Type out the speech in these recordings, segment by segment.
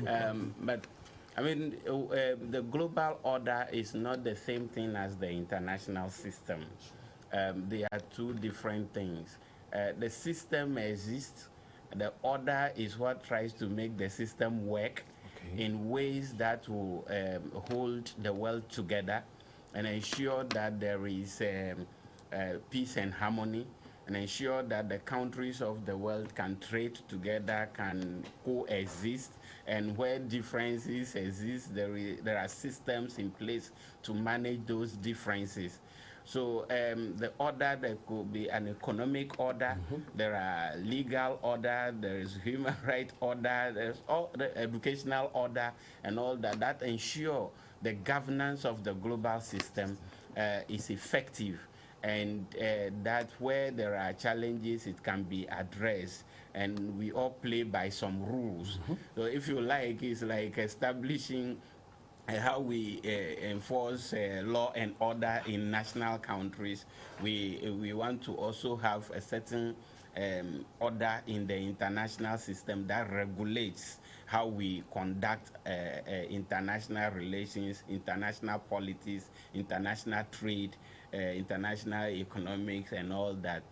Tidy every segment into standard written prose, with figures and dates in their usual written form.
But I mean, the global order is not the same thing as the international system. They are two different things. The system exists. The order is what tries to make the system work in ways that will hold the world together and ensure that there is peace and harmony, and ensure that the countries of the world can trade together, can coexist, and where differences exist, there are systems in place to manage those differences. So the order, there could be an economic order, there are legal order, there is human rights order, there's all the educational order and all that, that ensure the governance of the global system is effective, and that where there are challenges, it can be addressed, and we all play by some rules. So if you like, it's like establishing how we enforce law and order in national countries. We want to also have a certain order in the international system that regulates how we conduct international relations, international politics, international trade, international economics, and all that.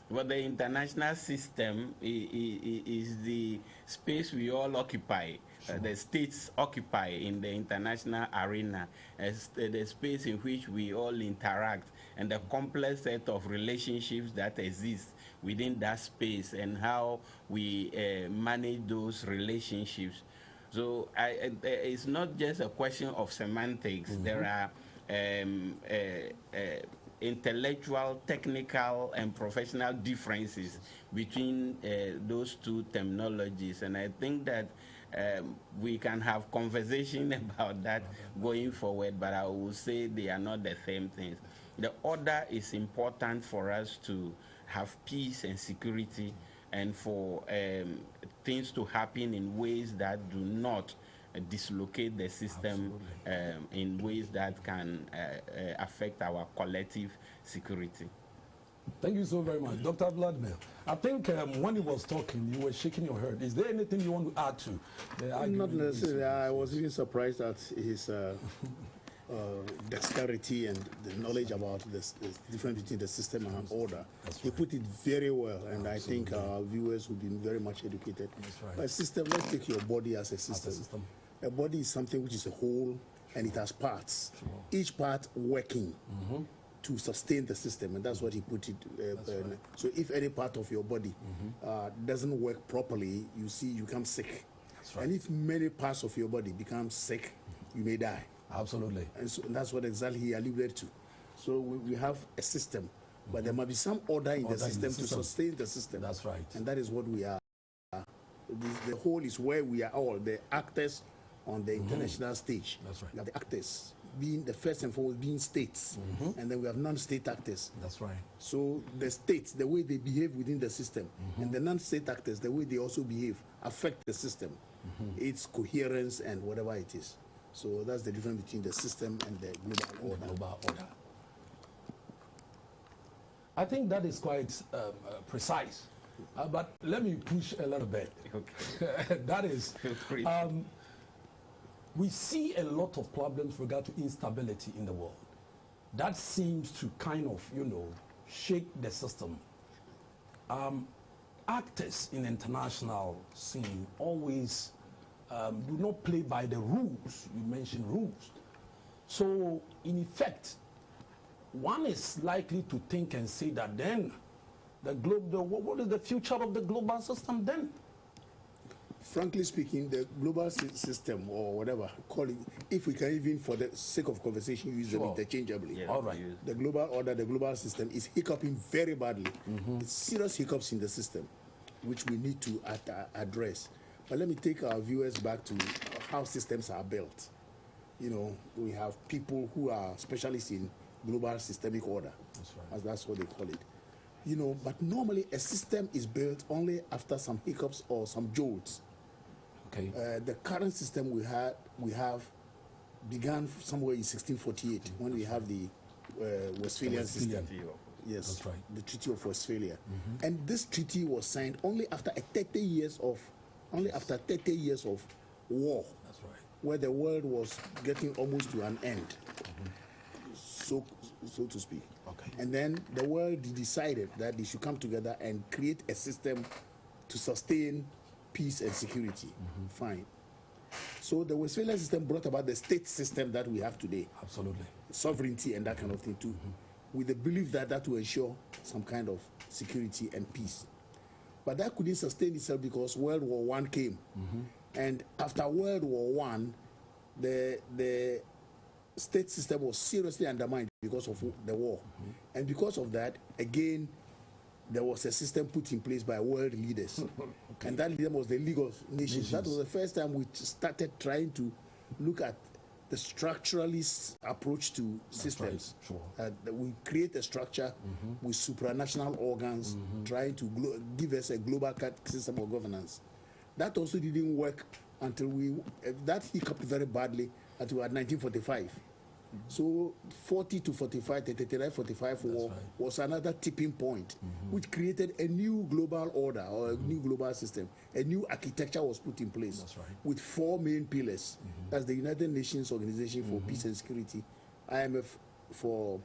But the international system is the space we all occupy. The states occupy in the international arena, as the space in which we all interact, and the complex set of relationships that exist within that space, and how we manage those relationships. So it's not just a question of semantics. There are intellectual, technical, and professional differences between those two terminologies, and I think that we can have conversation about that going forward, but I will say they are not the same things. The order is important for us to have peace and security, and for things to happen in ways that do not dislocate the system in ways that can affect our collective security. Thank you so very much. Dr. Vladimir, I think when he was talking, you were shaking your head. Is there anything you want to add to the argument? Not necessarily. I was even surprised at his dexterity and the knowledge about the difference between the system and order. He put it very well, and I think our viewers will be very much educated. But system, let's take your body as a system. A body is something which is a whole, and it has parts. Each part working to sustain the system, and that's what he put it. So if any part of your body doesn't work properly, you see, you become sick. And if many parts of your body become sick, you may die. Absolutely. And so that's what exactly he alluded to. So we have a system, but there must be some order in the system to sustain the system. That's right. And that is what we are. The whole is where we are all, the actors on the international stage. That's right. We have the actors, being the first and foremost being states, and then we have non-state actors. That's right. So the states, the way they behave within the system, and the non-state actors, the way they also behave, affect the system, its coherence and whatever it is. So that's the difference between the system and the global order. I think that is quite precise, but let me push a little bit. Okay. That is, we see a lot of problems with regard to instability in the world. That seems to kind of, shake the system. Actors in the international scene always do not play by the rules. You mentioned rules. So, in effect, one is likely to think and say that then what is the future of the global system then? Frankly speaking, the global system, or whatever, call it, if we can even, for the sake of conversation, use them interchangeably. Yeah, all right. The global order, the global system is hiccuping very badly. It's serious hiccups in the system, which we need to address. But let me take our viewers back to how systems are built. We have people who are specialists in global systemic order. That's right. As that's what they call it. But normally a system is built only after some hiccups or some jolts. Okay. The current system we have began somewhere in 1648 when we have the Westphalian system. Yes, that's right. The Treaty of Westphalia, and this treaty was signed only after 30 years of war. That's right. Where the world was getting almost to an end, so to speak. Okay. And then the world decided that they should come together and create a system to sustain peace and security. Fine. So the Westphalian system brought about the state system that we have today. Absolutely. Sovereignty and that kind of thing too, with the belief that that will ensure some kind of security and peace. But that couldn't sustain itself because World War I came. And after World War I, the state system was seriously undermined because of the war. And because of that, again, there was a system put in place by world leaders. Okay. And that leader was the League of Nations. That was the first time we started trying to look at the structuralist approach to systems. Right. Sure. We create a structure with supranational organs trying to give us a global system of governance. That also didn't work until that hiccuped very badly until 1945. So 40 to 45, 39, 45 war was another tipping point, which created a new global order or a new global system. A new architecture was put in place with 4 main pillars. That's the United Nations Organization for Peace and Security, IMF for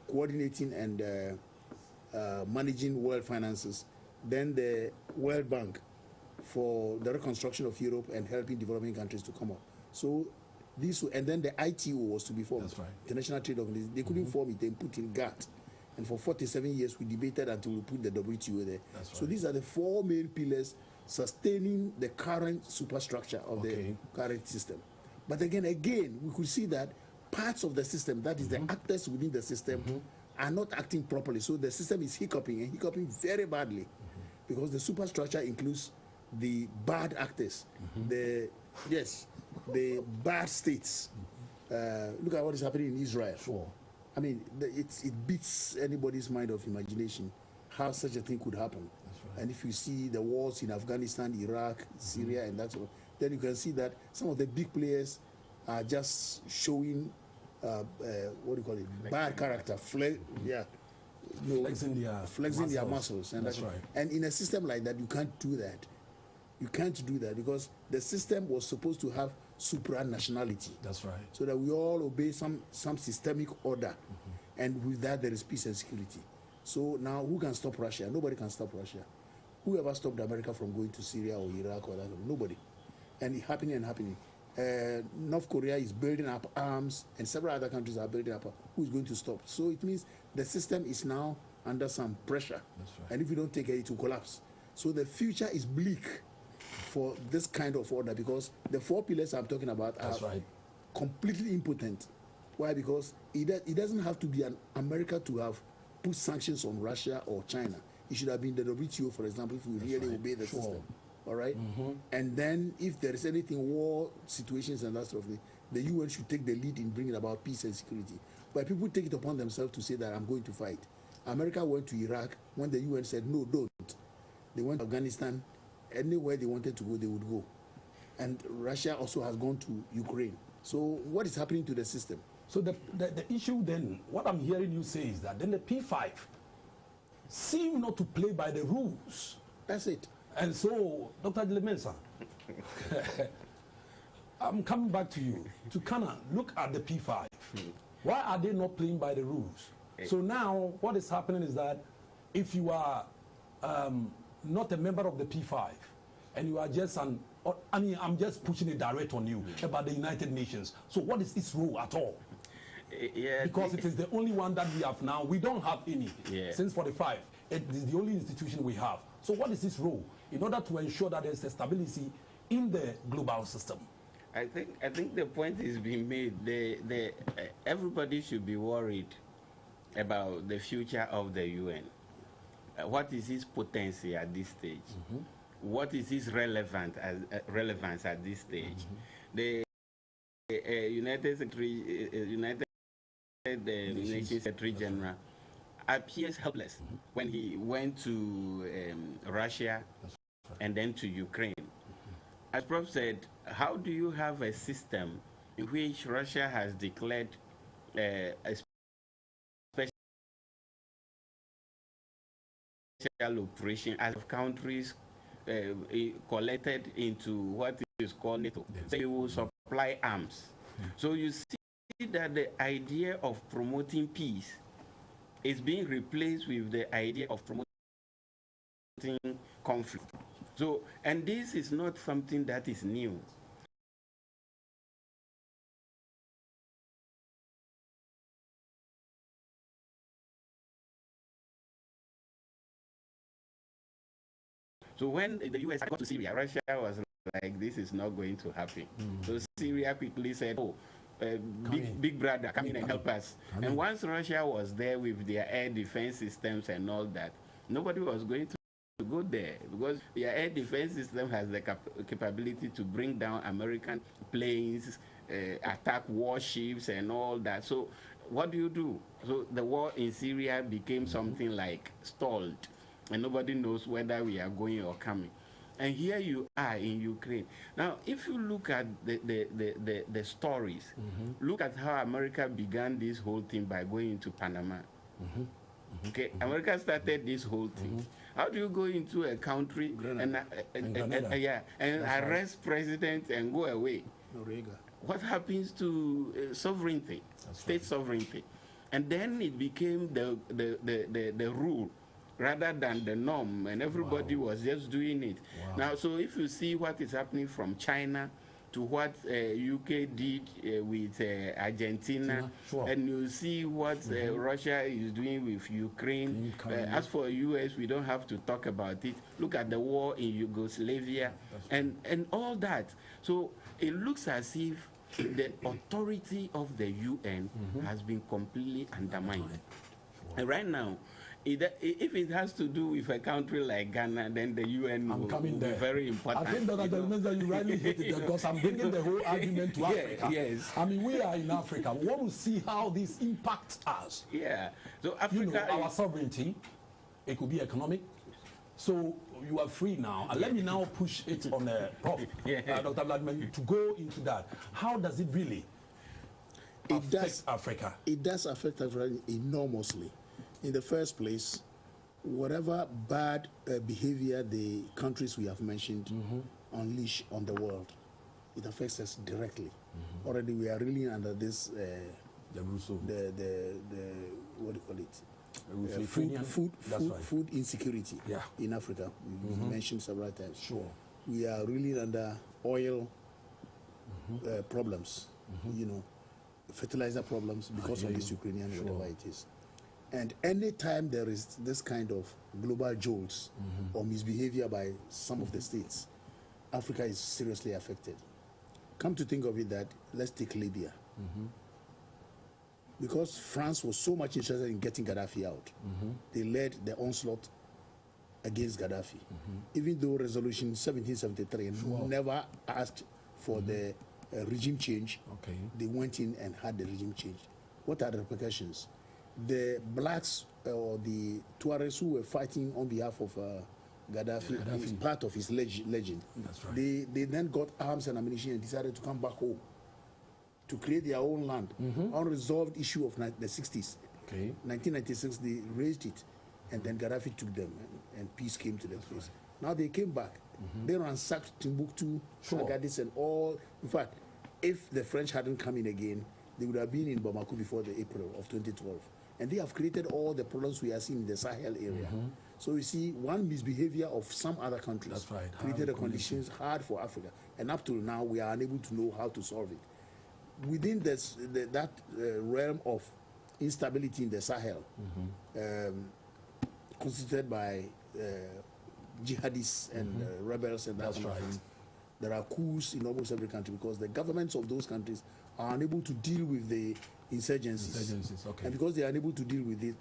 coordinating and managing world finances, then the World Bank for the reconstruction of Europe and helping developing countries to come up. So and then the ITO was to be formed, International Trade Organization. They couldn't form it, they put in GATT. And for 47 years, we debated until we put the WTO there. So these are the 4 main pillars sustaining the current superstructure of the current system. But again, we could see that parts of the system, that is the actors within the system, are not acting properly. So the system is hiccuping, and hiccuping very badly, because the superstructure includes the bad actors, the bad states. Look at what is happening in Israel. Sure. I mean, it beats anybody's mind of imagination how such a thing could happen. And if you see the wars in Afghanistan, Iraq, Syria, and that sort of, then you can see that some of the big players are just showing, what do you call it, bad character, flexing their muscles. And that's right. And in a system like that, you can't do that. You can't do that because the system was supposed to have supranationality. That's right. So that we all obey some systemic order. And with that, there is peace and security. So now, who can stop Russia? Nobody can stop Russia. Whoever stopped America from going to Syria or Iraq or that? Nobody. And it's happening and happening. North Korea is building up arms, and several other countries are building up. Who is going to stop? So it means the system is now under some pressure. That's right. And if you don't take it, it will collapse. So the future is bleak for this kind of order, because the 4 pillars I'm talking about are completely impotent. Why? Because it doesn't have to be an America to have put sanctions on Russia or China. It should have been the WTO, for example, if we really obey the system. All right? And then if there is anything, war situations and that sort of thing, the UN should take the lead in bringing about peace and security. But people take it upon themselves to say that I'm going to fight. America went to Iraq when the UN said, no, don't. They went to Afghanistan. Anywhere they wanted to go, they would go. And Russia also has gone to Ukraine. So what is happening to the system? So the issue then, what I'm hearing you say is that then the P5 seem not to play by the rules. That's it. And so, Dr. Adzahlie-Mensah, I'm coming back to you to kind of look at the P5. Why are they not playing by the rules? So now what is happening is that if you are not a member of the P5 and you are just I'm just pushing it direct on you about the United Nations. So what is its role at all? Because it is the only one that we have now. We don't have any since 45. It is the only institution we have. So what is its role in order to ensure that there's a stability in the global system? I think the point is being made. Everybody should be worried about the future of the UN. What is its potency at this stage? What is its relevance at this stage? The United Nations Secretary General appears helpless when he went to Russia and then to Ukraine. As Prof said, how do you have a system in which Russia has declared a special operation as of countries collected into what is called NATO. They will supply arms. So you see that the idea of promoting peace is being replaced with the idea of promoting conflict. So, and this is not something that is new. So when the US got to Syria, Russia was like, this is not going to happen. So Syria quickly said, oh, big brother, come in and help us. And once Russia was there with their air defense systems and all that, nobody was going to go there, because their air defense system has the capability to bring down American planes, attack warships and all that. So what do? So the war in Syria became something like stalled, and nobody knows whether we are going or coming. And here you are in Ukraine. Now, if you look at the stories, look at how America began this whole thing by going into Panama. Okay, America started this whole thing. How do you go into a country and arrest president and go away? What happens to sovereignty, state sovereignty? And then it became the rule rather than the norm, and everybody was just doing it. Now, so if you see what is happening from China to what UK did with Argentina, and you see what Russia is doing with Ukraine. As for US, we don't have to talk about it. Look at the war in Yugoslavia and all that. So it looks as if the authority of the UN has been completely undermined. And right now, if it has to do with a country like Ghana, then the UN will be very important. I think that you rightly hit it, because I'm bringing the whole argument to Africa. Yes. I mean, we are in Africa. We want to see how this impacts us. Yeah. So Africa, you know, our sovereignty, it could be economic. So you are free now. And let me now push it on Prof. Dr. Vladimir, to go into that. How does it really affect Africa? It does affect Africa enormously. In the first place, whatever bad behavior the countries we have mentioned unleash on the world, it affects us directly. Already we are really under this, the what do you call it? Food insecurity in Africa. We mentioned several times. Sure. We are really under oil problems, you know, fertilizer problems because of this Ukrainian, whatever it is. And any time there is this kind of global jolts or misbehavior by some of the states, Africa is seriously affected. Come to think of it, that let's take Libya. Because France was so much interested in getting Gaddafi out, they led the onslaught against Gaddafi. Even though Resolution 1773 never asked for the regime change, they went in and had the regime change. What are the repercussions? The blacks or the Tuaregs who were fighting on behalf of Gaddafi is part of his legend. That's right. They then got arms and ammunition and decided to come back home to create their own land. Unresolved issue of the 60s. 1996, they raised it, and then Gaddafi took them, and peace came to the place. Now they came back. They ransacked Timbuktu, Agadez, and all. In fact, if the French hadn't come in again, they would have been in Bamako before the April of 2012. And they have created all the problems we are seeing in the Sahel area. So you see, one misbehavior of some other countries created the conditions hard for Africa. And up till now, we are unable to know how to solve it. Within that realm of instability in the Sahel, constituted by jihadists and rebels and that kind of thing, there are coups in almost every country because the governments of those countries are unable to deal with the insurgencies. And because they are unable to deal with it,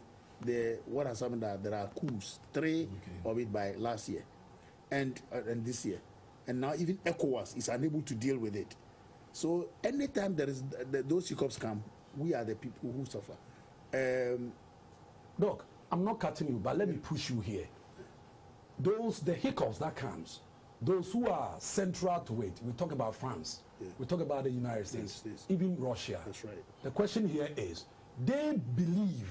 what has happened that there are coups, 3 of it by last year and this year. And now even ECOWAS is unable to deal with it. So anytime there is those hiccups come, we are the people who suffer. Doc, I'm not cutting you, but let me push you here. The hiccups that comes, those who are central to it, we talk about France, we talk about the United States, even Russia. That's right. The question here is, they believe,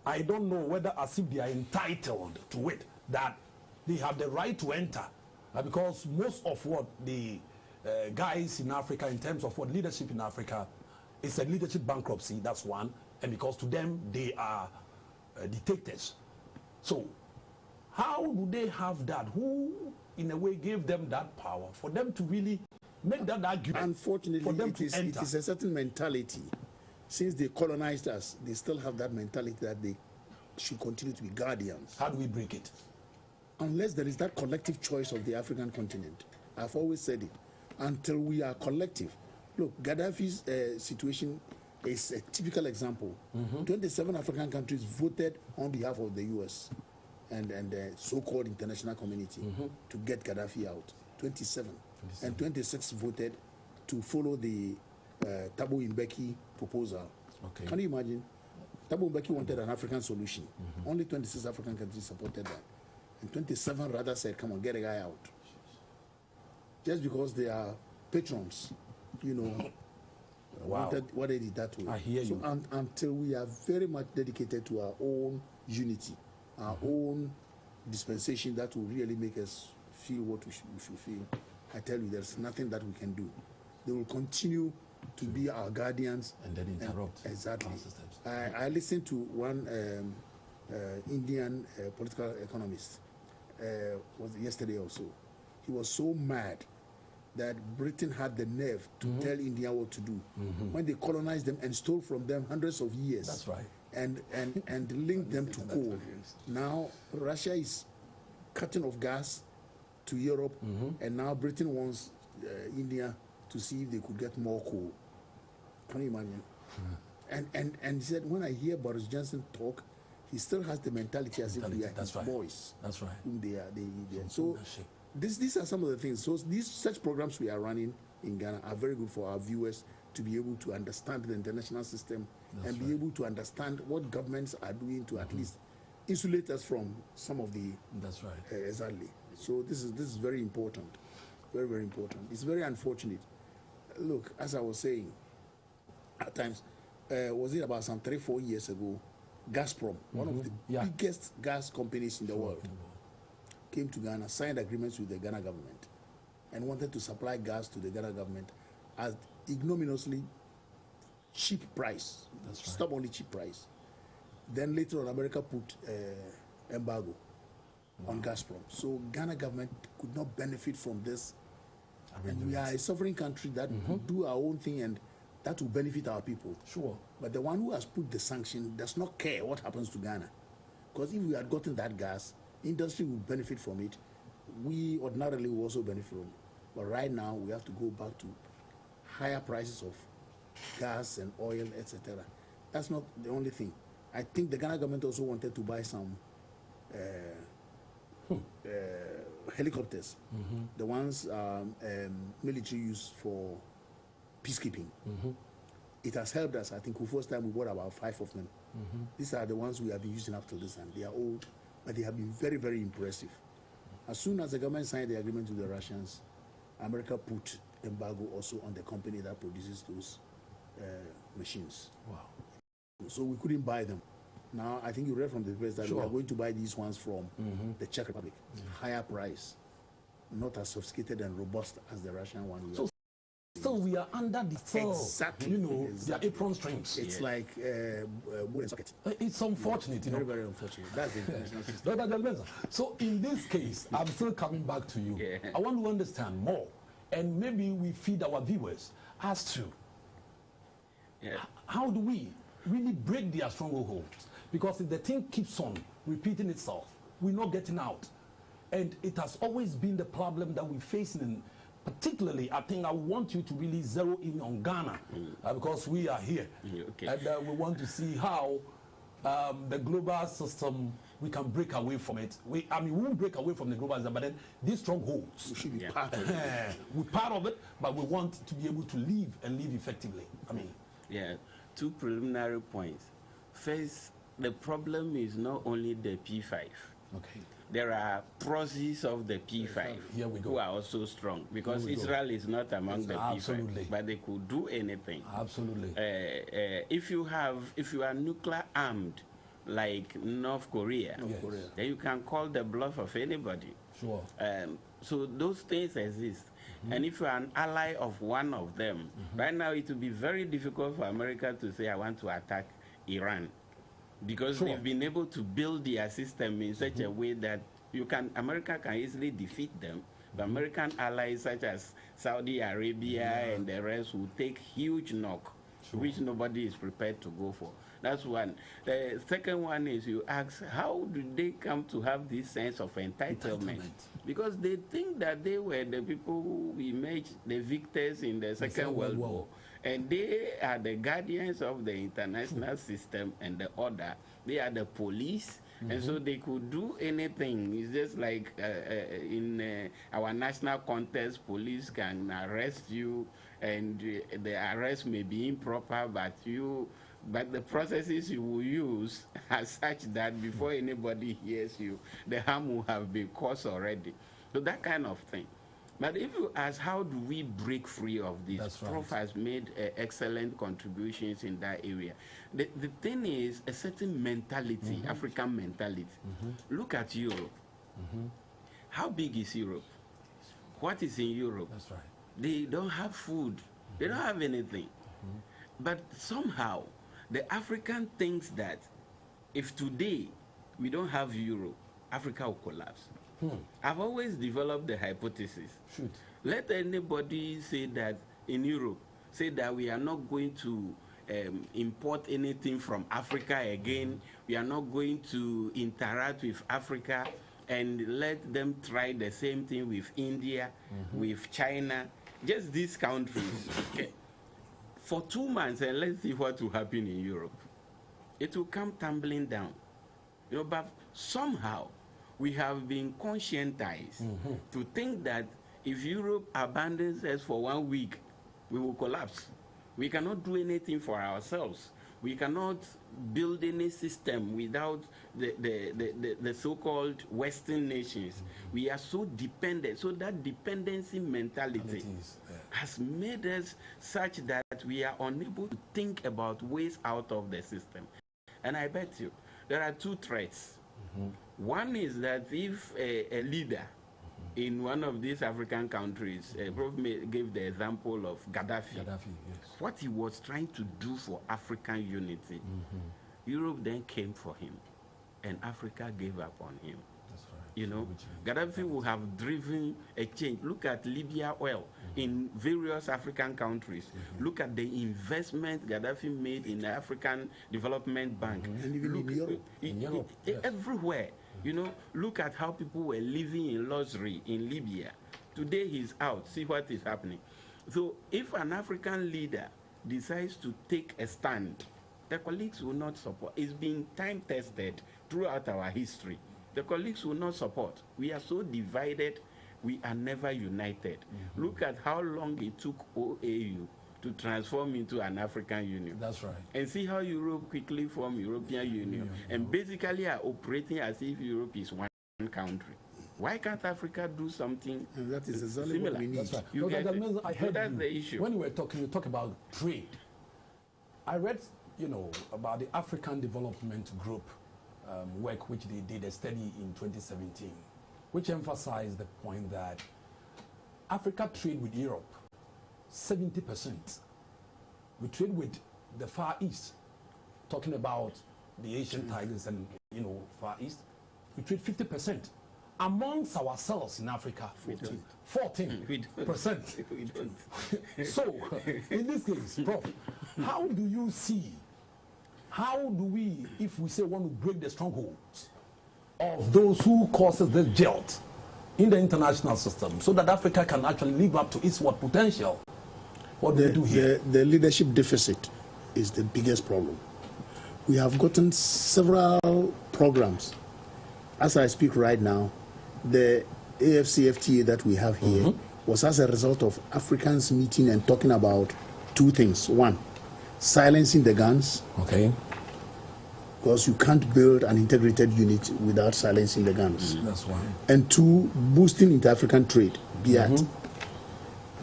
I don't know whether as if they are entitled to it, that they have the right to enter, because most of what the guys in Africa, in terms of what leadership in Africa, it's a leadership bankruptcy, that's one, and because to them, they are dictators. So, how do they have that? Who, in a way, gave them that power for them to really make that argument? Unfortunately, for them it is a certain mentality. Since they colonized us, they still have that mentality that they should continue to be guardians. How do we break it? Unless there is that collective choice of the African continent. I've always said it. Until we are collective. Look, Gaddafi's situation is a typical example. 27 African countries voted on behalf of the U.S. and the so-called international community to get Gaddafi out. 27. And 26 voted to follow the Thabo Mbeki proposal. Okay. Can you imagine? Thabo Mbeki wanted an African solution. Only 26 African countries supported that. And 27 rather said, come on, get a guy out. Just because they are patrons, you know, wanted it that way. I hear you. Until we are very much dedicated to our own unity, our own dispensation that will really make us feel what we should feel, I tell you, there's nothing that we can do. They will continue to be our guardians. And then interrupt. Exactly. I listened to one Indian political economist was yesterday also. He was so mad that Britain had the nerve to tell India what to do when they colonized them and stole from them hundreds of years. That's right. And linked them to coal. Now Russia is cutting off gas to Europe, and now Britain wants India to see if they could get more coal. Can you imagine? And he said, when I hear Boris Johnson talk, he still has the mentality as if we are his boys. That's right. Whom they are. So these are some of the things. So such programs we are running in Ghana are very good for our viewers to be able to understand the international system and be able to understand what governments are doing to at least insulate us from some of the. That's right. Exactly. So this is very important. Very, very important. It's very unfortunate. Look, as I was saying, at times, was it about some 3-4 years ago, Gazprom, one of the biggest gas companies in the world, came to Ghana, signed agreements with the Ghana government, and wanted to supply gas to the Ghana government at ignominiously cheap price, stubbornly cheap price. Then later on, America put embargo on Gazprom. So Ghana government could not benefit from this. And we are a sovereign country that will do our own thing, and that will benefit our people. Sure. But the one who has put the sanction does not care what happens to Ghana. Because if we had gotten that gas, industry will benefit from it. We ordinarily will also benefit from it. But right now, we have to go back to higher prices of gas and oil, etc. That's not the only thing. I think the Ghana government also wanted to buy some helicopters, the ones military use for peacekeeping. It has helped us. I think the first time we bought about 5 of them. These are the ones we have been using up till this time. They are old, but they have been very, very impressive. As soon as the government signed the agreement with the Russians, America put embargo also on the company that produces those machines. Wow. So we couldn't buy them. Now, I think you read from the press that we are going to buy these ones from the Czech Republic. Higher price, not as sophisticated and robust as the Russian one. So we are under the their apron strings. It's like wooden socket. It's unfortunate, very, very unfortunate. That's the international system. Dr. Adzahlie-Mensah, so in this case, I'm still coming back to you. I want to understand more, and maybe we feed our viewers as to how do we really break their strongholds? Because if the thing keeps on repeating itself, we're not getting out. And it has always been the problem that we're facing. Particularly, I think I want you to really zero in on Ghana because we are here. And we want to see how the global system, we can break away from it. We won't break away from the global system, but then these strongholds, we should be part of it. We're part of it, but we want to be able to live and live effectively. Two preliminary points. First, the problem is not only the P5. Okay. There are proxies of the P5 who are also strong, because Israel is not among the P5, but they could do anything. Absolutely. If you are nuclear armed, like North Korea, then you can call the bluff of anybody. Sure. So those things exist. And if you're an ally of one of them, right now it will be very difficult for America to say, I want to attack Iran. Because they've been able to build their system in such a way that America can easily defeat them. The American allies such as Saudi Arabia and the rest will take huge knock, which nobody is prepared to go for. That's one. The second one is you ask, how do they come to have this sense of entitlement? Because they think that they were the people who emerged the victors in the Second World War. And they are the guardians of the international system and the order. They are the police. And so they could do anything. It's just like in our national contest, police can arrest you, and the arrest may be improper, but the processes you will use are such that before anybody hears you, the harm will have been caused already. So that kind of thing. But if you ask, how do we break free of this? That's right. Prof has made excellent contributions in that area. The thing is a certain mentality, African mentality. Look at Europe. How big is Europe? What is in Europe? That's right. They don't have food. They don't have anything. But somehow, the African thinks that if today we don't have Europe, Africa will collapse. I've always developed the hypothesis. Let anybody say that in Europe, say that we are not going to import anything from Africa again, we are not going to interact with Africa, and let them try the same thing with India, with China, just these countries. Okay. For 2 months, and let's see what will happen in Europe. It will come tumbling down. You know, but somehow, we have been conscientized to think that if Europe abandons us for 1 week, we will collapse. We cannot do anything for ourselves. We cannot build any system without the so-called Western nations. We are so dependent. So that dependency mentality has made us such that we are unable to think about ways out of the system. And I bet you, there are 2 threats. One is that if a leader in one of these African countries, Prof gave the example of Gaddafi, what he was trying to do for African unity, Europe then came for him, and Africa gave up on him. That's right. You know, Gaddafi would have driven a change. Look at Libya oil in various African countries. Look at the investment Gaddafi made in the African Development Bank. And even in Europe. Everywhere. You know, look at how people were living in luxury in Libya. Today he's out. See what is happening. So if an African leader decides to take a stand, the colleagues will not support. It's been time-tested throughout our history. The colleagues will not support. We are so divided, we are never united. Look at how long it took OAU to transform into an African Union. That's right. And see how Europe quickly formed European Union. And basically are operating as if Europe is one country. Why can't Africa do something and that is exactly similar? What we need. That's right. You get it? I heard that's the issue. When you were talking, you talk about trade. I read, you know, about the African Development Group work which they did a study in 2017, which emphasized the point that Africa trade with Europe 70%. We trade with the Far East, talking about the Asian tigers and, you know, Far East. We trade 50%. Amongst ourselves in Africa, 14%. We don't. So, in this case, Prof, how do you see, how do we, if we say want to break the strongholds of those who causes this jolt in the international system so that Africa can actually live up to its what potential? What do we do here? The leadership deficit is the biggest problem. We have gotten several programs. As I speak right now, the AFCFTA that we have here was as a result of Africans meeting and talking about 2 things. 1, silencing the guns. Okay. Because you can't build an integrated unit without silencing the guns. That's one. And 2, boosting inter-African trade.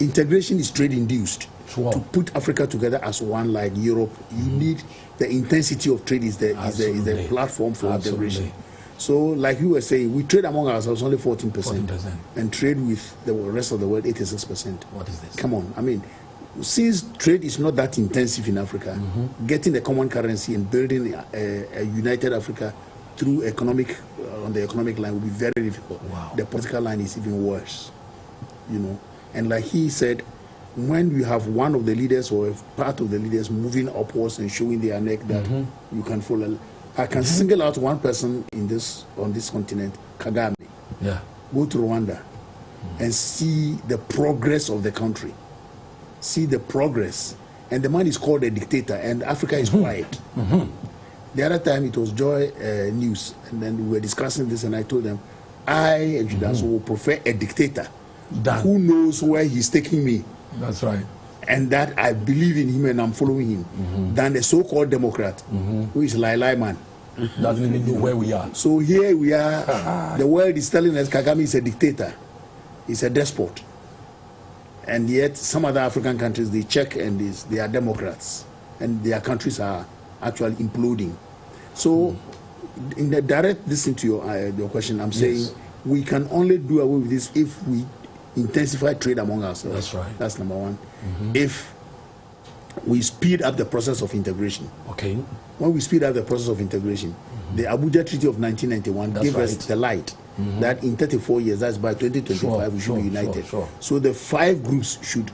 Integration is trade induced. To put Africa together as one like Europe, you need the intensity of trade is the platform for integration. So, like you were saying, we trade among ourselves only 14%. And trade with the rest of the world, 86%. What is this? Come on. I mean, since trade is not that intensive in Africa, getting a common currency and building a united Africa through economic, on the economic line will be very difficult. Wow. The political line is even worse, you know. And like he said, when you have one of the leaders or a part of the leaders moving upwards and showing their neck that you can follow, I can single out one person in this on this continent, Kagame. Yeah. Go to Rwanda and see the progress of the country. See the progress. And the man is called a dictator, and Africa is quiet. The other time it was Joy News, and then we were discussing this, and I told them, I, Antwi-Danso, will prefer a dictator who knows where he's taking me. That's right. And that I believe in him and I'm following him, than the so-called Democrat, who is Lai man. Doesn't even know where we are. So here we are, the world is telling us Kagame is a dictator, he's a despot. And yet some other African countries, they check and they are Democrats, and their countries are actually imploding. So in the direct listen to your question, I'm saying we can only do away with this if we intensify trade among ourselves. That's right. That's number one. If we speed up the process of integration. Okay. When we speed up the process of integration, the Abuja Treaty of 1991 gave us the light that in 34 years, that's by 2025, we should be united. So the 5 groups should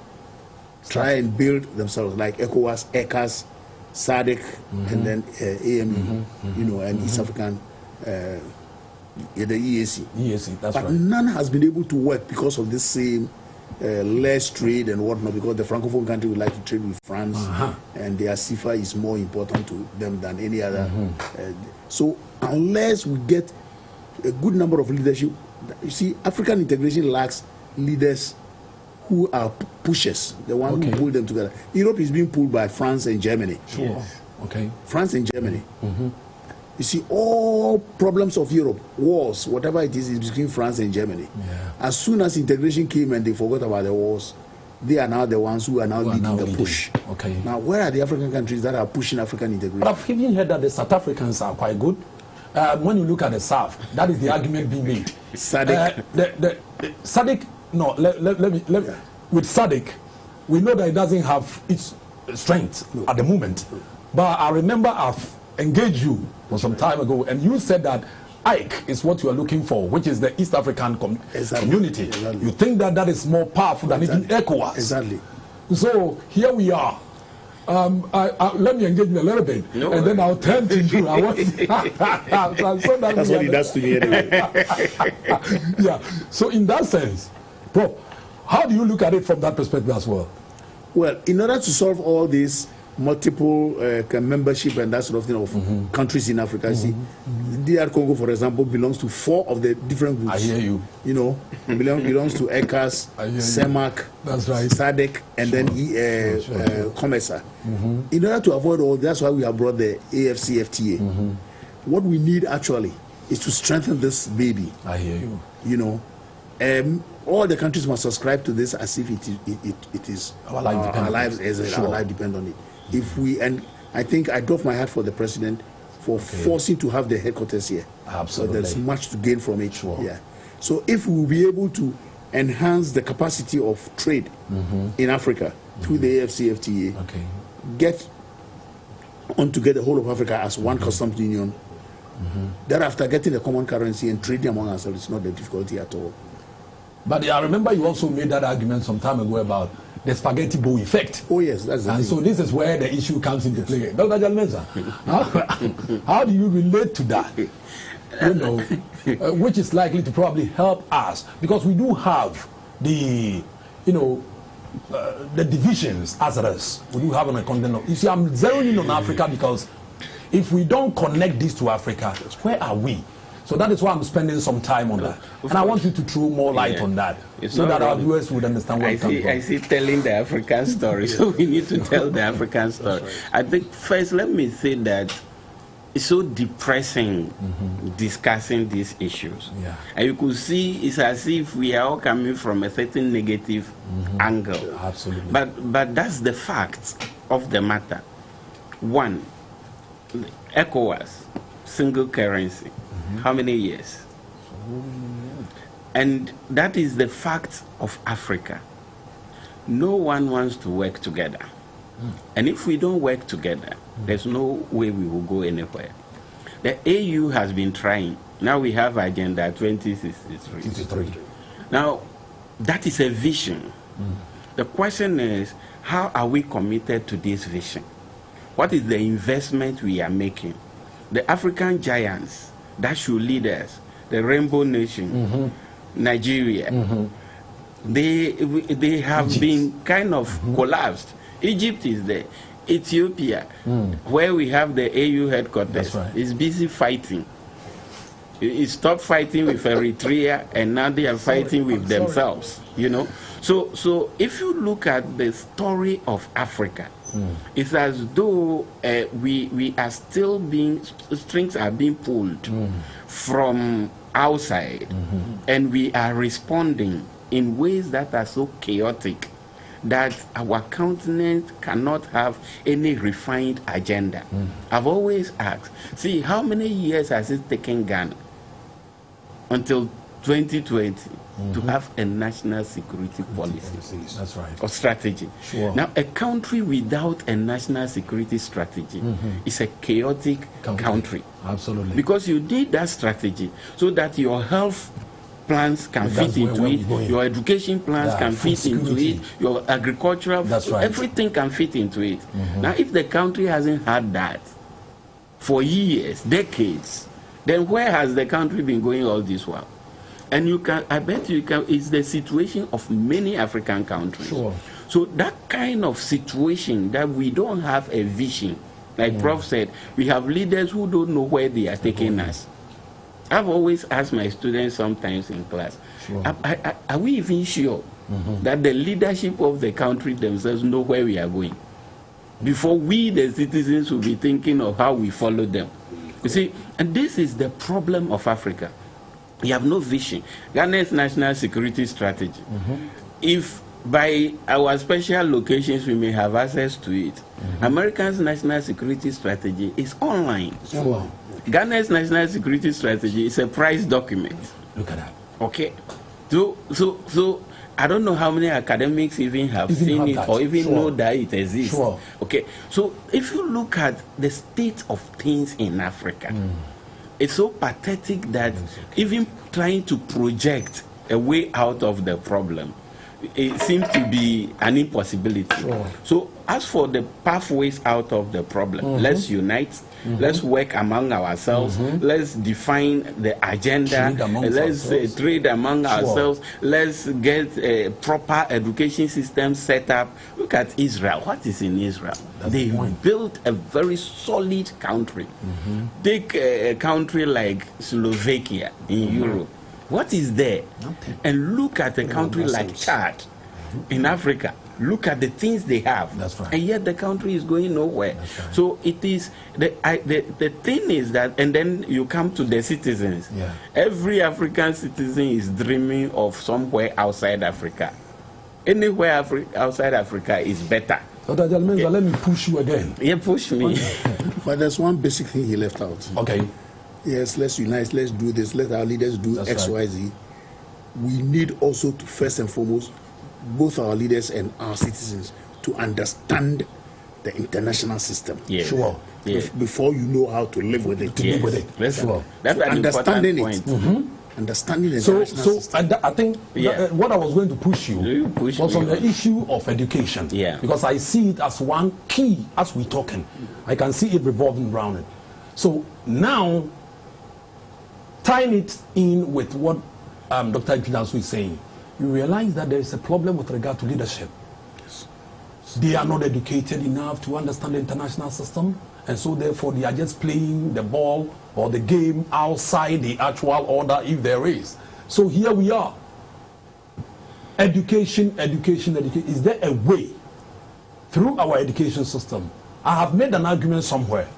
try and build themselves, like ECOWAS, ECAS, SADC, and then AMU, you know, and East African, the EAC. That's but right. None has been able to work because of this same less trade and whatnot, because the Francophone country would like to trade with France, and their CFA is more important to them than any other. So unless we get a good number of leadership, you see, African integration lacks leaders who are pushers, the one who pull them together. Europe is being pulled by France and Germany. France and Germany. You see, all problems of Europe, wars, whatever it is between France and Germany. As soon as integration came and they forgot about the wars, they are now the ones who are now leading the push. Now, where are the African countries that are pushing African integration? But I've even heard that the South Africans are quite good. When you look at the South, that is the argument being made. SADC. The SADC, no, let me. With SADC, we know that it doesn't have its strength at the moment. But I remember I've engaged you for some time ago, and you said that IKE is what you are looking for, which is the East African community. You think that that is more powerful than even ECOWAS. Exactly. So here we are. Let me engage you a little bit, and then I'll turn to you. I want that's what he does to me anyway. Yeah. So in that sense, Prof, how do you look at it from that perspective as well? Well, in order to solve all these multiple membership and that sort of thing of countries in Africa, see, DR Congo, for example, belongs to 4 of the different groups. I hear you. You know, belongs to ECAS, CEMAC, that's right, SADC, and then COMESA. In order to avoid all, that's why we have brought the AFCFTA. What we need actually is to strengthen this baby. I hear you. You know, all the countries must subscribe to this as if it is our lives depend on it. If we, and I think I doff my hat for the president for forcing to have the headquarters here. Absolutely. So there's much to gain from it. Yeah. So if we will be able to enhance the capacity of trade in Africa through the AFCFTA, get on to get the whole of Africa as one customs union, thereafter getting a common currency and trading among ourselves is not the difficulty at all. But I remember you also made that argument some time ago about the spaghetti bowl effect. Oh yes, that's the thing. So this is where the issue comes into play. Dr. Adzahlie-Mensah, how do you relate to that? You know, which is likely to probably help us, because we do have the, you know, the divisions as others. We do have on a continent. You see, I'm zeroing in on Africa because if we don't connect this to Africa, where are we? So that is why I'm spending some time on that. And I want you to throw more light on that, so that our viewers would understand where it comes from. I see telling the African story, so we need to tell the African story. I think first let me say that it's so depressing discussing these issues. And you could see it's as if we are all coming from a certain negative angle. Absolutely. But that's the fact of the matter. One, ECOWAS, single currency. How many years? And that is the fact of Africa. No one wants to work together. And if we don't work together, there's no way we will go anywhere. The AU has been trying. Now we have Agenda 2063. Now, that is a vision. The question is, how are we committed to this vision? What is the investment we are making? The African giants that should lead us, the Rainbow Nation, Nigeria, they have been kind of collapsed. Egypt is there. Ethiopia, where we have the AU headquarters, is busy fighting. It stopped fighting with Eritrea, and now they are fighting with themselves, you know. So if you look at the story of Africa, it's as though we are still being, strings are being pulled from outside, and we are responding in ways that are so chaotic that our continent cannot have any refined agenda. I've always asked, see, how many years has it taken Ghana until 2020 to have a national security policy? That's right. Or strategy. Sure. Now, a country without a national security strategy is a chaotic country. Absolutely. Because you need that strategy so that your health plans can fit into it, your education plans can fit into it, your agricultural, everything can fit into it. Now, if the country hasn't had that for years, decades, then where has the country been going all this while? And you can, I bet you can, it's the situation of many African countries. Sure. So that kind of situation that we don't have a vision, like Prof said, we have leaders who don't know where they are taking us. I've always asked my students sometimes in class, are we even sure that the leadership of the country themselves know where we are going? Before we, the citizens, will be thinking of how we follow them. You see, and this is the problem of Africa. We have no vision. Ghana's national security strategy, if by our special locations we may have access to it, America's national security strategy is online. Sure. Ghana's national security strategy is a price document. Look at that. Okay. So I don't know how many academics even have seen it or even know that it exists. Sure. Okay. So if you look at the state of things in Africa, it's so pathetic that even trying to project a way out of the problem, it seems to be an impossibility. Sure. So as for the pathways out of the problem, let's unite, let's work among ourselves, let's define the agenda, let's trade among ourselves, let's get a proper education system set up. Look at Israel. What is in Israel? They built a very solid country. Take a country like Slovakia in Europe. What is there? And look at a country like Chad in Africa. Look at the things they have. That's right. And yet the country is going nowhere. That's right. So it is, the thing is that, and then you come to the citizens. Yeah. Every African citizen is dreaming of somewhere outside Africa. Anywhere outside Africa is better. Dr. Adzahlie-Mensah, let me push you again. Yeah, push me. But there's one basic thing he left out. Okay. Yes, let's unite, let's do this, let our leaders do X, Y, Z. We need also to, first and foremost, both our leaders and our citizens to understand the international system. Yes. Sure. Yes. Before you know how to live with it. To live with it. That's, sure. That's an understanding important it. point. Understanding the So international system. I think what I was going to push you was on the issue of education. Yeah. Because I see it as one key as we're talking. I can see it revolving around it. So now, tying it in with what Dr. Antwi-Danso is saying, you realize that there is a problem with regard to leadership. Yes. They are not educated enough to understand the international system, and so therefore they are just playing the ball or the game outside the actual order, if there is. So here we are. Education, education, education. Is there a way through our education system? I have made an argument somewhere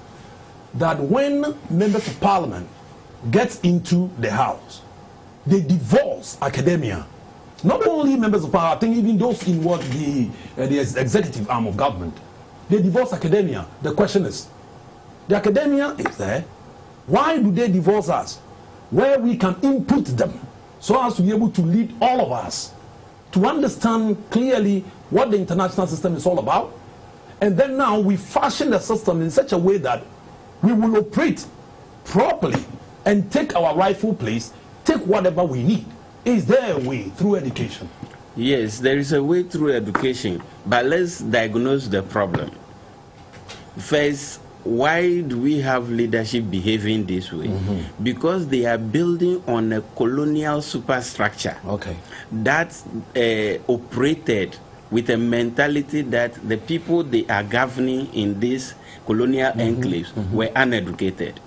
that when members of parliament get into the house, they divorce academia. Not only members of parliament, I think even those in what the executive arm of government, they divorce academia. The question is, the academia is there. Why do they divorce us? where we can input them so as to be able to lead all of us to understand clearly what the international system is all about. And then now we fashion the system in such a way that we will operate properly and take our rightful place, take whatever we need. Is there a way through education? Yes, there is a way through education, but let's diagnose the problem. First, why do we have leadership behaving this way? Because they are building on a colonial superstructure that operated with a mentality that the people they are governing in these colonial enclaves were uneducated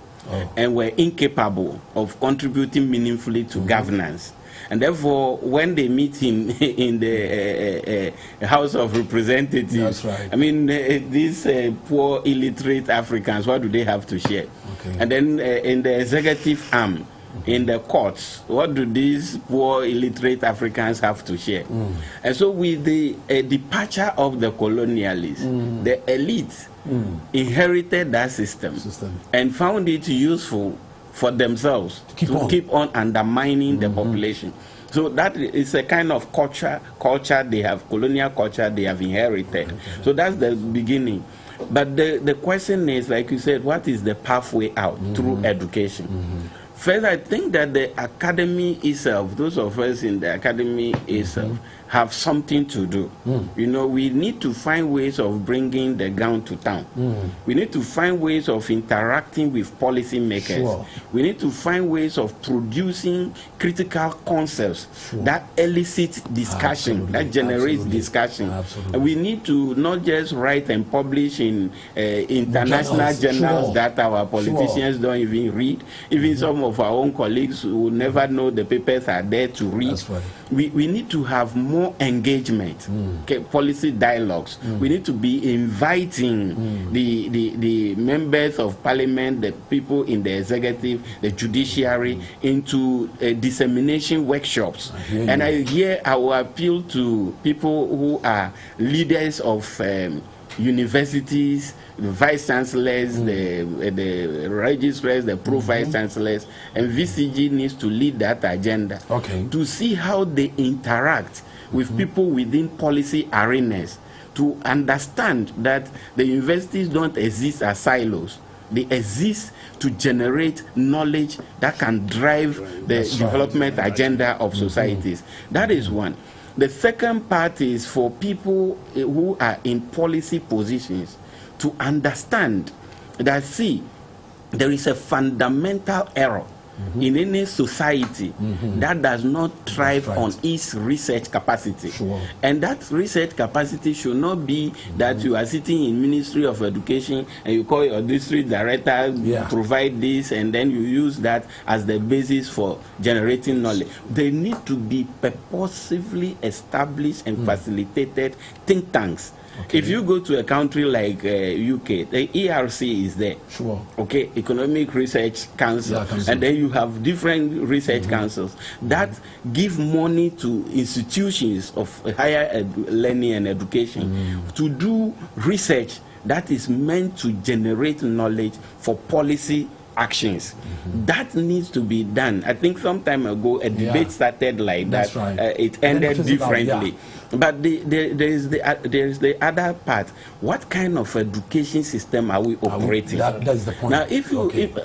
and were incapable of contributing meaningfully to governance. And therefore, when they meet him in the House of Representatives, that's right. I mean, these poor illiterate Africans, what do they have to share? And then in the executive arm, in the courts, what do these poor illiterate Africans have to share? And so with the departure of the colonialists, the elite inherited that system and found it useful for themselves to keep on undermining the population. So that is a kind of culture they have, colonial culture they have inherited. So that's the beginning. But the question is, like you said, what is the pathway out through education? First, I think that the academy itself, those of us in the academy itself, have something to do. You know, we need to find ways of bringing the ground to town. We need to find ways of interacting with policy makers. We need to find ways of producing critical concepts that elicit discussion, that generates discussion. And we need to not just write and publish in international journals that our politicians don't even read. Even some of our own colleagues who never know the papers are there to read. We need to have more engagement, policy dialogues. We need to be inviting the members of parliament, the people in the executive, the judiciary, into dissemination workshops. And I will appeal to people who are leaders of universities, the vice chancellors, the registrars, the pro-vice chancellors, and VCG needs to lead that agenda to see how they interact with people within policy arenas, to understand that the universities don't exist as silos. They exist to generate knowledge that can drive the development agenda of societies. That is one. The second part is for people who are in policy positions to understand that, see, there is a fundamental error in any society that does not thrive on its research capacity. And that research capacity should not be that you are sitting in Ministry of Education and you call your district director, provide this, and then you use that as the basis for generating knowledge. They need to be purposively established and facilitated think tanks. If you go to a country like UK, the ERC is there. Economic Research Council. And then you have different research councils that give money to institutions of higher learning and education to do research that is meant to generate knowledge for policy actions. That needs to be done. I think some time ago a debate started like that. It ended differently. But there is the other part. What kind of education system are we operating? That's the point. Now,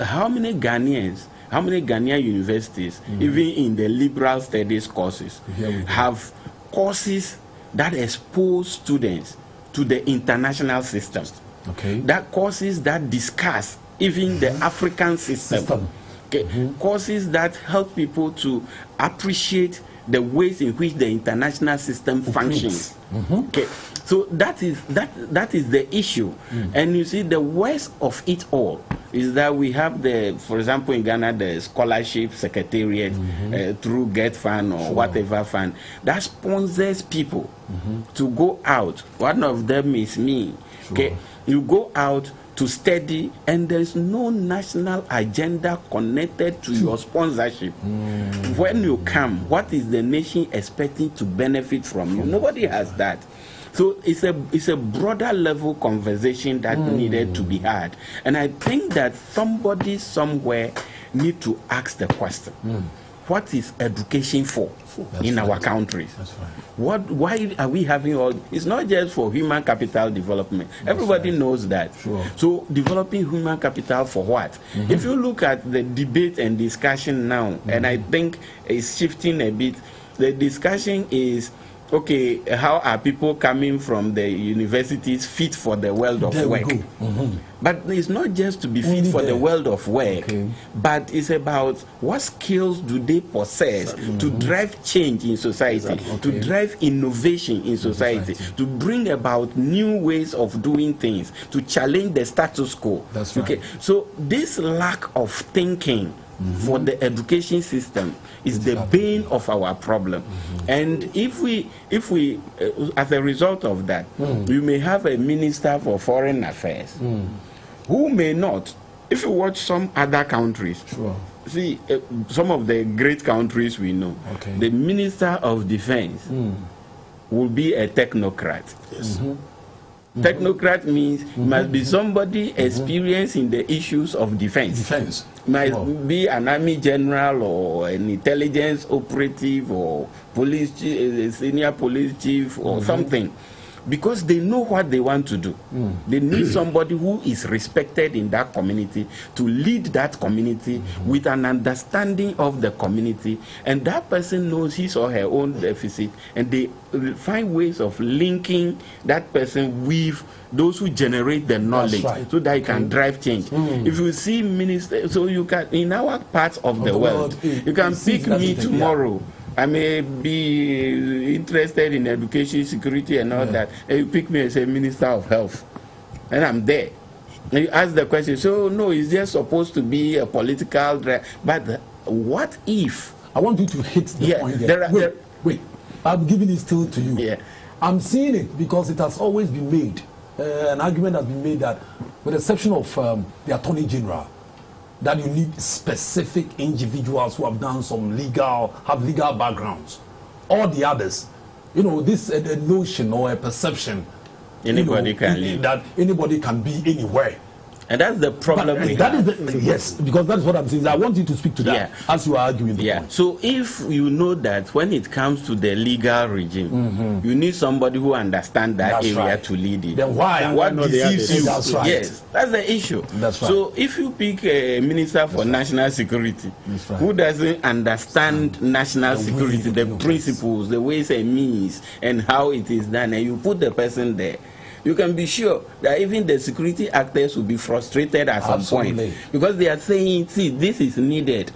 how many Ghanaian universities, even in the liberal studies courses, have courses that expose students to the international system? That courses that discuss even the African system. Courses that help people to appreciate the ways in which the international system functions. So that is the issue. And you see, the worst of it all is that we have for example, in Ghana, the scholarship secretariat through Get Fund or whatever fund that sponsors people to go out. One of them is me. You go out to study, and there's no national agenda connected to your sponsorship. When you come, what is the nation expecting to benefit from you? Nobody has that. So it's a broader level conversation that needed to be had. And I think that somebody somewhere need to ask the question, what is education for in our countries? That's right. Why are we having all? It's not just for human capital development. Everybody knows that. Sure. So developing human capital for what? If you look at the debate and discussion now, and I think it's shifting a bit, the discussion is, okay, how are people coming from the universities fit for the world of work? But it's not just to be fit for the world of work, but it's about what skills do they possess to drive change in society, to drive innovation in society, to bring about new ways of doing things, to challenge the status quo. That's right. Okay, so this lack of thinking for the education system is the bane of our problem. And if we as a result of that, we may have a minister for foreign affairs who may not, if you watch some other countries, see some of the great countries we know, the minister of defense will be a technocrat. Technocrat means must be somebody experienced in the issues of defense. Might be an army general or an intelligence operative or police senior police chief or something, because they know what they want to do. They need somebody who is respected in that community to lead that community with an understanding of the community, and that person knows his or her own deficit, and they find ways of linking that person with those who generate the knowledge, so that you can drive change. If you see ministers, so you can, in our parts of the world, you can pick me tomorrow. I may be interested in education, security, and all that. And you pick me as a minister of health, and I'm there. And you ask the question, so no, is there supposed to be a political drive? But what if? I want you to hit the point there. Wait, I'm giving it still to you. I'm seeing it because it has always been made. An argument has been made that, with the exception of the Attorney General, that you need specific individuals who have done some have legal backgrounds. All the others, you know, this a notion or a perception, anybody can live, that anybody can be anywhere. And that's the problem we have. Yes, because that's what I'm saying. I want you to speak to that as you are arguing the point. So if you know that when it comes to the legal regime, you need somebody who understands that area to lead it. Then why? And what deceives you? That's right. Yes, that's the issue. That's right. So if you pick a minister for national security who doesn't understand national security, the principles, the ways and means, and how it is done, and you put the person there, you can be sure that even the security actors will be frustrated at some point, because they are saying, see, this is needed.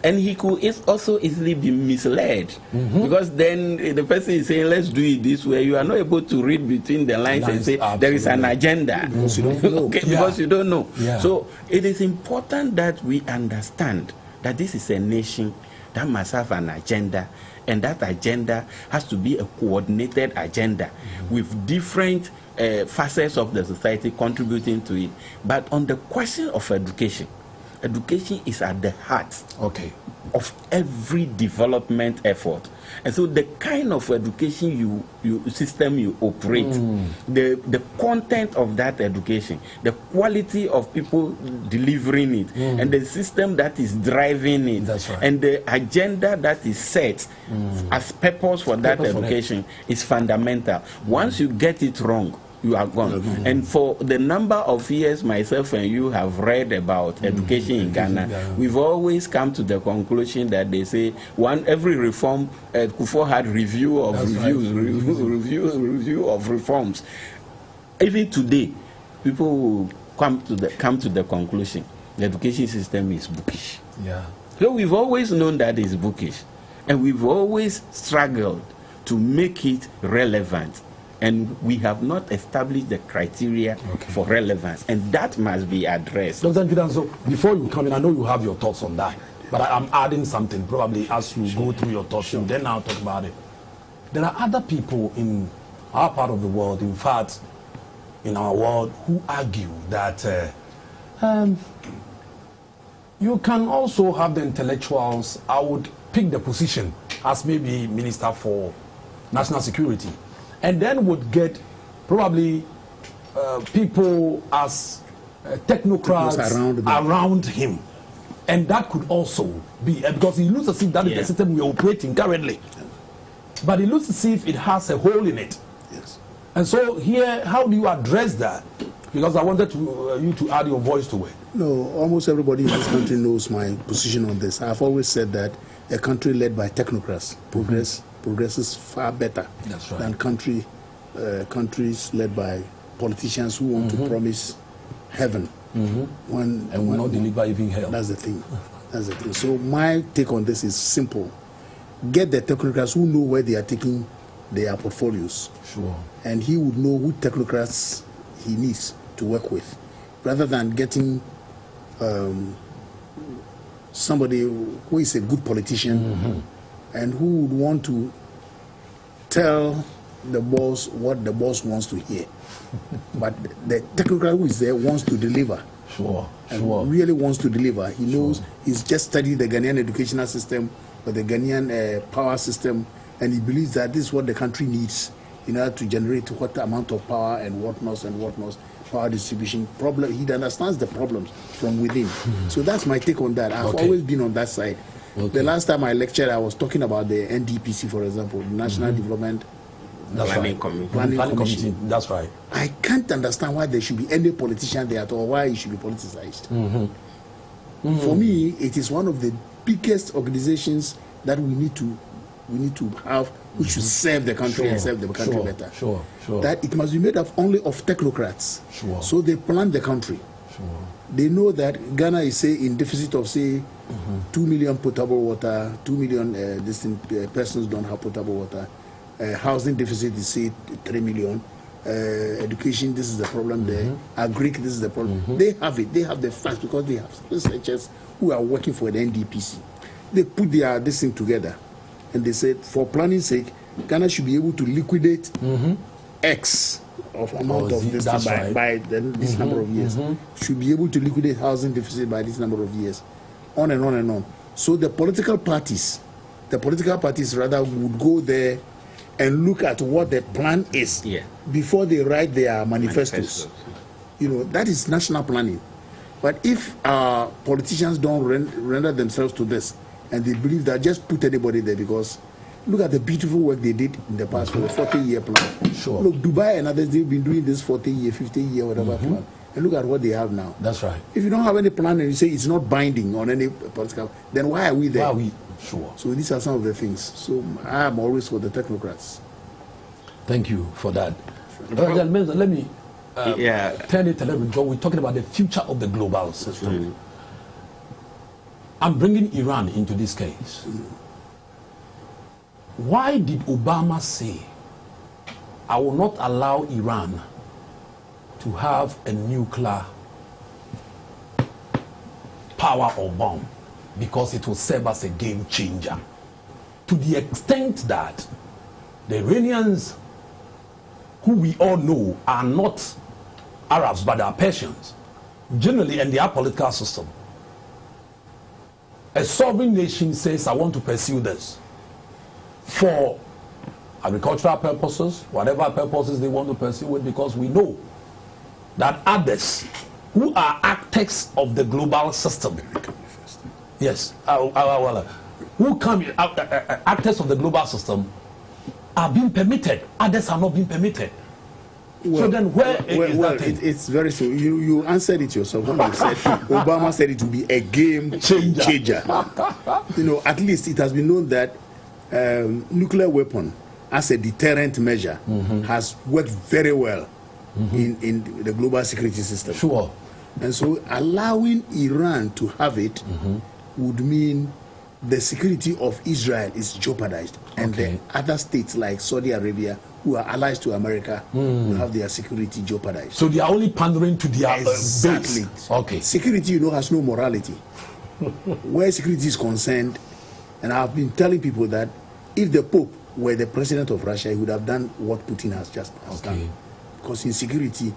And he could also easily be misled, because then the person is saying, let's do it this way. You are not able to read between the lines and say, there is an agenda. Because you don't know. Because you don't know. So it is important that we understand that this is a nation that must have an agenda, and that agenda has to be a coordinated agenda with different facets of the society contributing to it. But on the question of education, education is at the heart of every development effort. And so the kind of education system you operate, the content of that education, the quality of people delivering it, and the system that is driving it, and the agenda that is set as purpose for that education is fundamental. Once you get it wrong, you are gone. And for the number of years myself and you have read about education in Ghana, we've always come to the conclusion that they say every reform, Kufuor had review of review of reforms. Even today, people will come to the conclusion the education system is bookish. So we've always known that it's bookish, and we've always struggled to make it relevant. And we have not established the criteria for relevance, and that must be addressed. Dr. Antwi-Danso, before you come in, I know you have your thoughts on that, but I'm adding something, probably as you go through your thoughts, then I'll talk about it. There are other people in our part of the world, in fact, in our world, who argue that you can also have the intellectuals. I would pick the position as maybe Minister for National Security, and then would get probably people as technocrats around him. And that could also be, because it looks as if that is the system we are operating currently. But it looks as if it has a hole in it. Yes. And so here, how do you address that? Because I wanted you to add your voice to it. No, almost everybody in this country knows my position on this. I've always said that a country led by technocrats progresses far better than countries led by politicians who want to promise heaven and will not deliver even hell. That's the thing. That's the thing. So my take on this is simple: get the technocrats who know where they are taking their portfolios. Sure. And he would know who technocrats he needs to work with, rather than getting somebody who is a good politician and who would want to tell the boss what the boss wants to hear. But the technocrat who is there wants to deliver. Really wants to deliver. He knows he's just studied the Ghanaian educational system or the Ghanaian power system, and he believes that this is what the country needs in order to generate what amount of power and whatnot, power distribution problem. He understands the problems from within. So that's my take on that. I've always been on that side. The last time I lectured, I was talking about the NDPC, for example, the National Development Planning Commission. That's right. I can't understand why there should be any politician there at all, why it should be politicized. For me, it is one of the biggest organizations that we need to have, which should serve the country and serve the country better. That it must be made of only of technocrats. So they plan the country. They know that Ghana is, say, in deficit of, say, 2 million potable water, 2 million distinct persons don't have potable water. Housing deficit is, say, 3 million. Education, this is the problem there. Agric, this is the problem. They have it. They have the facts because they have researchers who are working for the NDPC. They put this thing together, and they said, for planning sake, Ghana should be able to liquidate X of amount of this by this number of years. Should be able to liquidate housing deficit by this number of years, on and on and on. So the political parties rather would go there and look at what the plan is before they write their manifestos. You know, that is national planning. But if our politicians don't render themselves to this, and they believe that just put anybody there, because look at the beautiful work they did in the past for the 40-year plan. Look, Dubai and others, they've been doing this 40-year, 50-year, whatever plan. And look at what they have now. That's right. If you don't have any plan and you say it's not binding on any political, then why are we there? Why are we? So these are some of the things. So I am always for the technocrats. Thank you for that. Let me turn it a little bit, because we're talking about the future of the global system. I'm bringing Iran into this case. Why did Obama say, I will not allow Iran to have a nuclear power or bomb, because it will serve as a game changer? To the extent that the Iranians, who we all know are not Arabs but are Persians, generally, in their political system, a sovereign nation says, I want to pursue this for agricultural purposes, whatever purposes they want to pursue it, because we know that others who are actors of the global system, who come actors of the global system, are being permitted, others are not being permitted. So then where is that thing? It's very simple. You answered it yourself when you said Obama said it would be a game changer. You know, at least it has been known that nuclear weapon as a deterrent measure has worked very well in the global security system. And so allowing Iran to have it would mean the security of Israel is jeopardized, and the other states like Saudi Arabia, who are allies to America, will have their security jeopardized. So they are only pandering to their base. Security, you know, has no morality. Where security is concerned, and I've been telling people that if the Pope were the president of Russia, he would have done what Putin has just done. Because in security,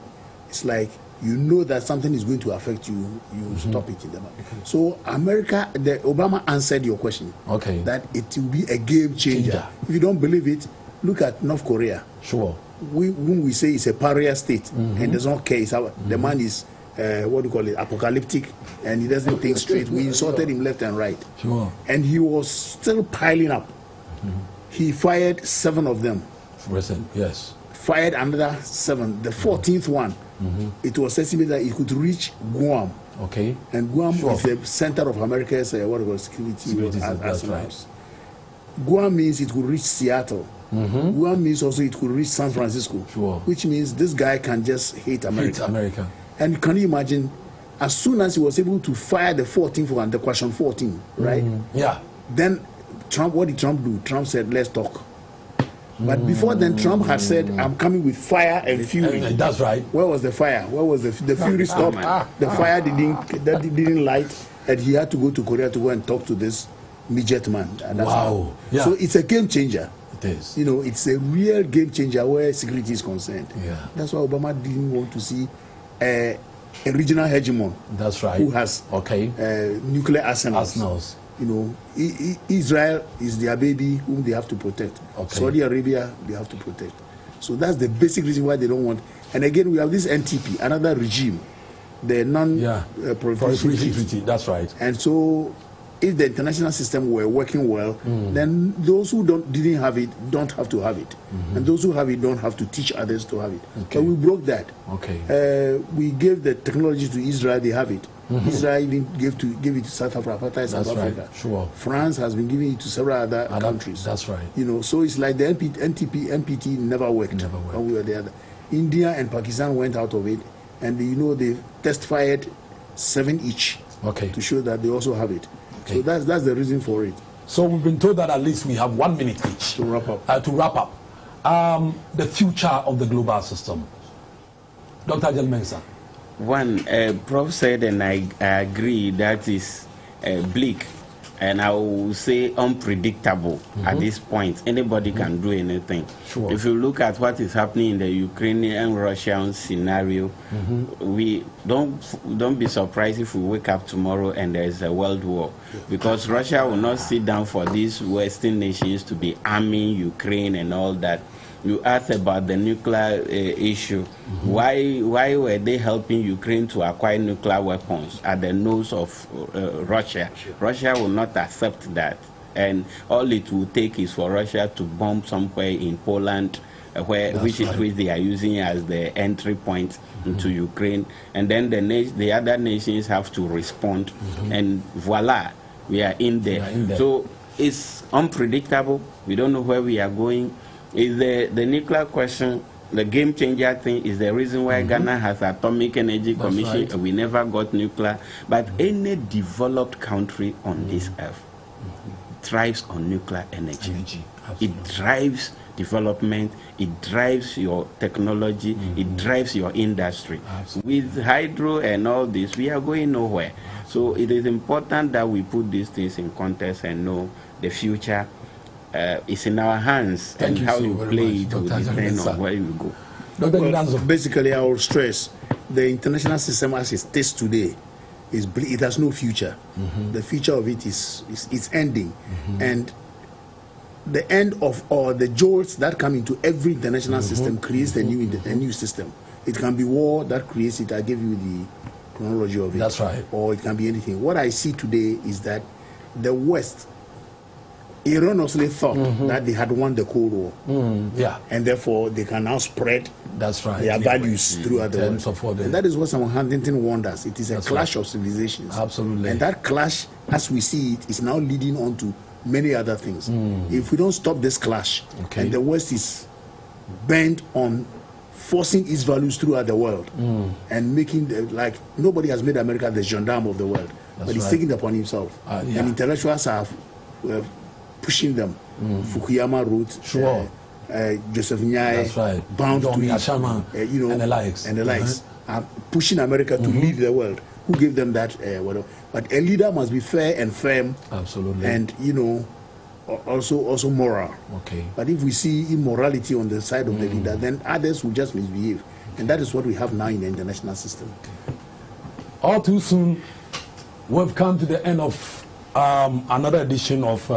it's like, you know that something is going to affect you, you stop it in the back. So America, Obama answered your question, that it will be a game changer. If you don't believe it, look at North Korea. When we say it's a pariah state and does not care, the man is what do you call it, apocalyptic, and he doesn't think straight. We insulted him left and right. Sure. And he was still piling up. He fired 7 of them. Recent, yes. Fired another 7. The 14th one, it was estimated that it could reach Guam. Okay. And Guam is the center of America's what do you call security arsenals. Right. Guam means it could reach Seattle. Guam means also it could reach San Francisco. Sure. Which means this guy can just hate America. Hate America. And can you imagine, as soon as he was able to fire the 14th one, the question 14, right? Yeah. Then Trump, what did Trump do? Trump said, let's talk. But before then, Trump had said, I'm coming with fire and fury. That's right. Where was the fire? Where was the fury stopped? The fire didn't light, and he had to go to Korea to go and talk to this midget man. And that's wow. Yeah. So it's a game changer. It is. You know, it's a real game changer where security is concerned. Yeah. That's why Obama didn't want to see a regional hegemon. That's right. Who has nuclear arsenals. You know, Israel is their baby whom they have to protect. Saudi Arabia, they have to protect. So that's the basic reason why they don't want. And again, we have this NTP, another regime, the non-proliferation treaty. That's right. And so, if the international system were working well, then those who didn't have it don't have to have it, and those who have it don't have to teach others to have it. Okay. But we broke that. Okay. We gave the technology to Israel; they have it. Israel even gave it to South Africa, South Africa. Right. Sure. France has been giving it to several other countries. That's right. You know, so it's like the NPT never worked. When we were there. India and Pakistan went out of it, and you know they test fired 7 each. Okay. To show that they also have it. Okay. So that's the reason for it. So we've been told that at least we have 1 minute each to wrap up. The future of the global system. Dr. Adzahlie-Mensah. One, Prof said, and I agree, that is bleak, and I will say unpredictable at this point. Anybody can do anything. Sure. If you look at what is happening in the Ukrainian-Russian scenario, we don't be surprised if we wake up tomorrow and there is a world war, because Russia will not sit down for these Western nations to be arming Ukraine and all that. You asked about the nuclear issue. Why were they helping Ukraine to acquire nuclear weapons at the nose of Russia? Russia will not accept that. And all it will take is for Russia to bomb somewhere in Poland, which they are using as the entry point into Ukraine. And then the other nations have to respond. And voila, we are in there. So it's unpredictable. We don't know where we are going. Is the nuclear question, the game changer thing, is the reason why Ghana has Atomic Energy Commission. Right. We never got nuclear. But any developed country on this earth thrives on nuclear energy. It drives development, it drives your technology, it drives your industry. With hydro and all this, we are going nowhere. So it is important that we put these things in context and know the future is in our hands. Thank and you how so you very play much, it will depend on where you go. Well, basically, I will stress the international system as it is today it has no future. The future of it is ending, and the end of all the jolts that come into every international system creates a new system. It can be war that creates it. I gave you the chronology of it. That's right. Or it can be anything. What I see today is that the West erroneously thought that they had won the Cold War. And therefore they can now spread their values throughout the world. And that is what Samuel Huntington warned us. It is a clash of civilizations. Absolutely. And that clash, as we see it, is now leading on to many other things. If we don't stop this clash, and the West is bent on forcing its values throughout the world and making, like, nobody has made America the gendarme of the world, but he's taking it upon himself. And intellectuals are pushing them. Fukuyama wrote, Joseph Nye, bound to it, and the likes, are pushing America to lead the world. Who gave them that? Whatever. But a leader must be fair and firm, and also moral. But if we see immorality on the side of the leader, then others will just misbehave, and that is what we have now in the international system. All too soon, we've come to the end of another edition of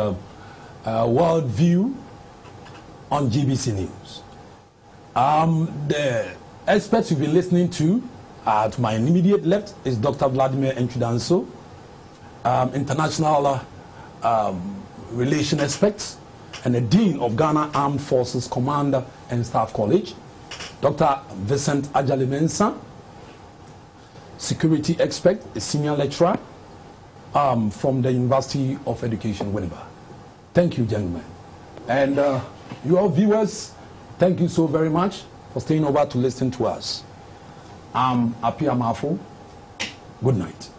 World View on GBC News. The experts you've been listening to To my immediate left is Dr. Vladimir Antwi-Danso, international relation expert and the Dean of Ghana Armed Forces Commander and Staff College. Dr. Vincent Adzahlie-Mensah, security expert, a senior lecturer from the University of Education, Winneba. Thank you, gentlemen. And you all viewers, thank you so very much for staying over to listen to us. I'm Appiah-Marfo. Good night.